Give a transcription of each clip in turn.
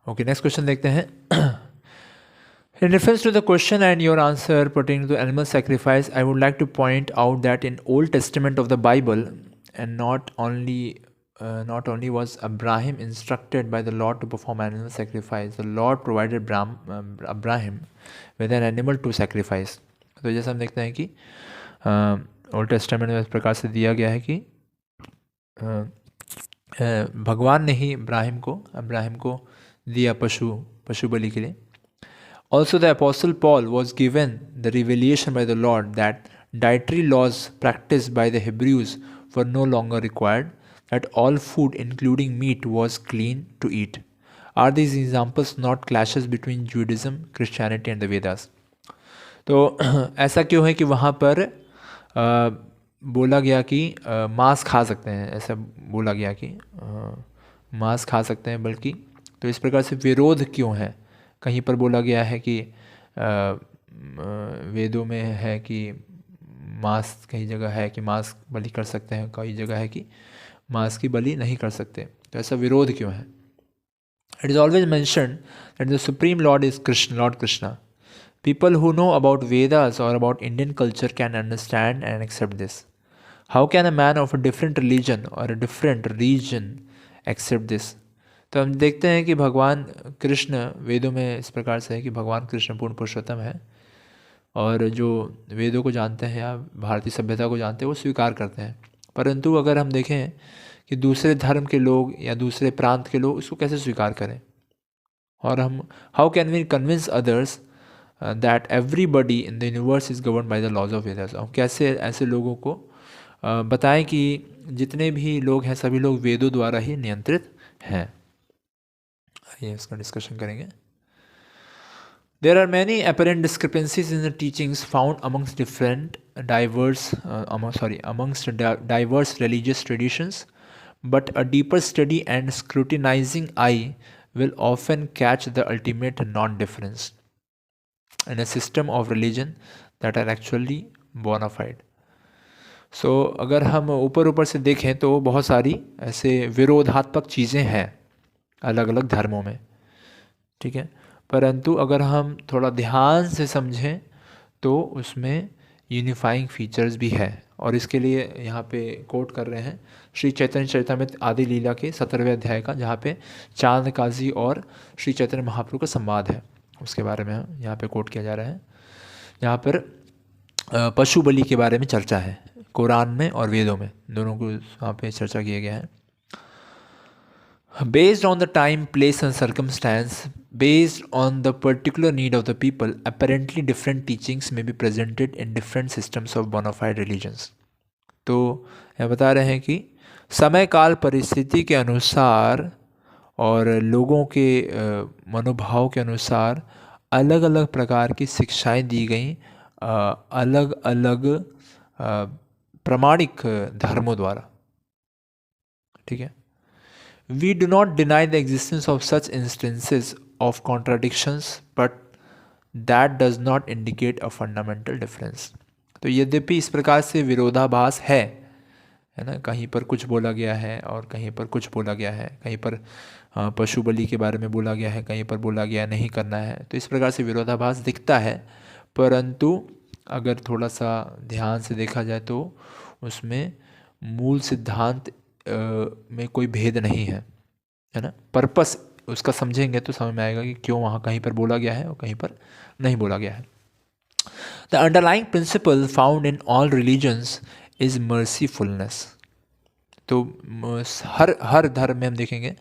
Okay, next question देखते हैं. In reference to the question and your answer pertaining to animal sacrifice, I would like to point out that in Old Testament of the Bible, and not only was Abraham instructed by the Lord to perform animal sacrifice, the Lord provided Abraham with an animal to sacrifice. तो जैसे हम देखते हैं कि old testament में इस प्रकार से दिया गया है कि भगवान ने ही अब्राहिम को दिया पशु बलि के लिए. Also, the Apostle Paul was given the revelation by the Lord that dietary laws practiced by the Hebrews were no longer required, that all food, including meat, was clean to eat. Are these examples not clashes between Judaism, Christianity and the Vedas? तो ऐसा क्यों है कि वहाँ पर बोला गया कि मांस खा सकते हैं, ऐसा बोला गया कि मांस खा सकते हैं, बल्कि तो इस प्रकार से विरोध क्यों है? कहीं पर बोला गया है कि वेदों में है कि मांस, कई जगह है कि मांस बलि कर सकते हैं, कई जगह है कि मांस की बलि नहीं कर सकते. तो ऐसा विरोध क्यों है? It is always mentioned that the supreme Lord is Krishna, Lord Krishna. People who know about Vedas or about Indian culture can understand and accept this. How can a man of a different religion or a different region accept this? तो हम देखते हैं कि भगवान कृष्ण, वेदों में इस प्रकार से है कि भगवान कृष्ण पूर्ण पुरुषोत्तम है, और जो वेदों को जानते हैं या भारतीय सभ्यता को जानते हैं वो स्वीकार करते हैं. परंतु अगर हम देखें कि दूसरे धर्म के लोग या दूसरे प्रांत के लोग इसको कैसे स्वीकार करें, और हम how can we convince others that everybody in the universe is govern by the laws of Vedas. हम कैसे ऐसे लोगों को बताएं कि जितने भी लोग हैं सभी लोग वेदों द्वारा ही नियंत्रित हैं. आइए इसका डिस्कशन करेंगे. There are many apparent discrepancies in the teachings found amongst diverse religious traditions, but a deeper study and scrutinizing eye will often catch the ultimate non-difference in a system of religion that are actually bona fide. So, अगर हम ऊपर से देखें तो बहुत सारी ऐसे विरोधात्मक चीज़ें हैं अलग अलग धर्मों में, ठीक है. परंतु अगर हम थोड़ा ध्यान से समझें तो उसमें यूनिफाइंग फीचर्स भी है, और इसके लिए यहाँ पे कोट कर रहे हैं श्री चैतन्य चरितामृत आदि लीला के 17वें अध्याय का, जहाँ पे चांद काजी और श्री चैतन्य महाप्रभु का संवाद है, उसके बारे में यहाँ पे कोट किया जा रहा है. यहाँ पर पशु बलि के बारे में चर्चा है, कुरान में और वेदों में दोनों को वहाँ पे चर्चा किया गया है. Based on the time, place and circumstance, based on the particular need of the people, apparently different teachings may be presented in different systems of bona fide religions. तो यह बता रहे हैं कि समय काल परिस्थिति के अनुसार और लोगों के मनोभाव के अनुसार अलग अलग प्रकार की शिक्षाएं दी गई अलग अलग प्रामाणिक धर्मों द्वारा, ठीक है. We do not deny the existence of such instances of contradictions, but that does not indicate a fundamental difference. तो यद्यपि इस प्रकार से विरोधाभास है ना, कहीं पर कुछ बोला गया है और कहीं पर कुछ बोला गया है, कहीं पर पशु बलि के बारे में बोला गया है, कहीं पर बोला गया नहीं करना है, तो इस प्रकार से विरोधाभास दिखता है. परंतु अगर थोड़ा सा ध्यान से देखा जाए तो उसमें मूल सिद्धांत में कोई भेद नहीं है ना. पर्पस उसका समझेंगे तो समझ में आएगा कि क्यों वहाँ कहीं पर बोला गया है और कहीं पर नहीं बोला गया है. The underlying principle found in all religions is mercifulness. तो हर धर्म में हम देखेंगे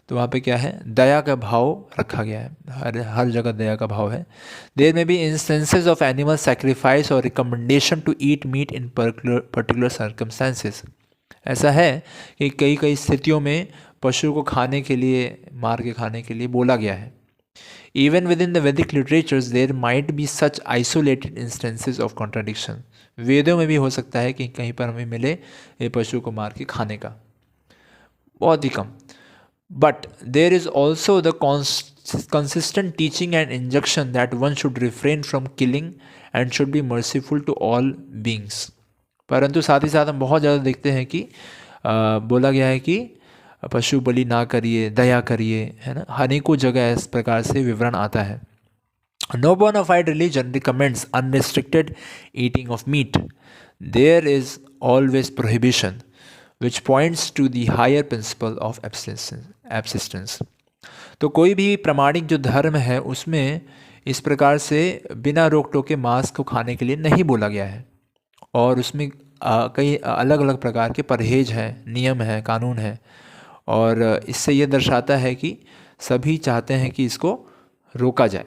तो वहाँ पे क्या है, दया का भाव रखा गया है, हर जगह दया का भाव है. There may be instances of animal sacrifice और recommendation to eat meat in particular circumstances. ऐसा है कि कई स्थितियों में पशु को खाने के लिए, मार के खाने के लिए बोला गया है. Even within the Vedic literatures there might be such isolated instances of contradiction. वेदों में भी हो सकता है कि कहीं पर हमें मिले ये पशु को मार के खाने का, बहुत ही कम. But there is also the consistent teaching and injunction that one should refrain from killing and should be merciful to all beings. परंतु साथ ही साथ हम बहुत ज़्यादा देखते हैं कि बोला गया है कि पशु बलि ना करिए, दया करिए, है ना, अनेकों जगह इस प्रकार से विवरण आता है। No bona fide religion recommends unrestricted eating of meat. There is always prohibition, which points to the higher principle of abstinence. तो कोई भी प्रामाणिक जो धर्म है उसमें इस प्रकार से बिना रोक टोके मांस को खाने के लिए नहीं बोला गया है, और उसमें कई अलग अलग प्रकार के परहेज हैं, नियम हैं, कानून हैं, और इससे ये दर्शाता है कि सभी चाहते हैं कि इसको रोका जाए,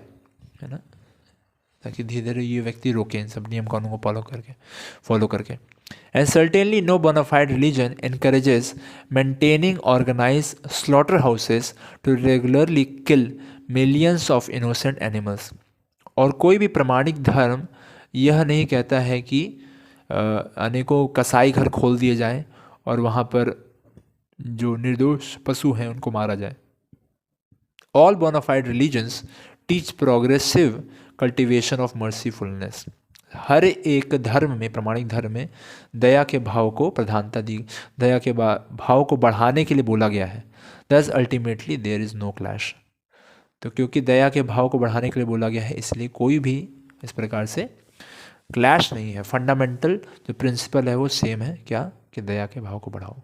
है ना, ताकि धीरे धीरे ये व्यक्ति रोके इन सब नियम कानून को फॉलो करके। And certainly no bona fide religion encourages maintaining organise slaughter houses to regularly kill millions of innocent animals. और कोई भी प्रमाणिक धर्म यह नहीं कहता है कि अनेकों कसाई घर खोल दिए जाएं और वहाँ पर जो निर्दोष पशु हैं उनको मारा जाए। All bona fide religions teach progressive cultivation of mercifulness. हर एक धर्म में, प्रमाणिक धर्म में, दया के भाव को प्रधानता दी, दया के भाव को बढ़ाने के लिए बोला गया है। Thus ultimately there is no clash. तो क्योंकि दया के भाव को बढ़ाने के लिए बोला गया है, इसलिए कोई भी इस प्रकार से क्लैश नहीं है। फंडामेंटल जो प्रिंसिपल है वो सेम है, क्या, कि दया के भाव को बढ़ाओ।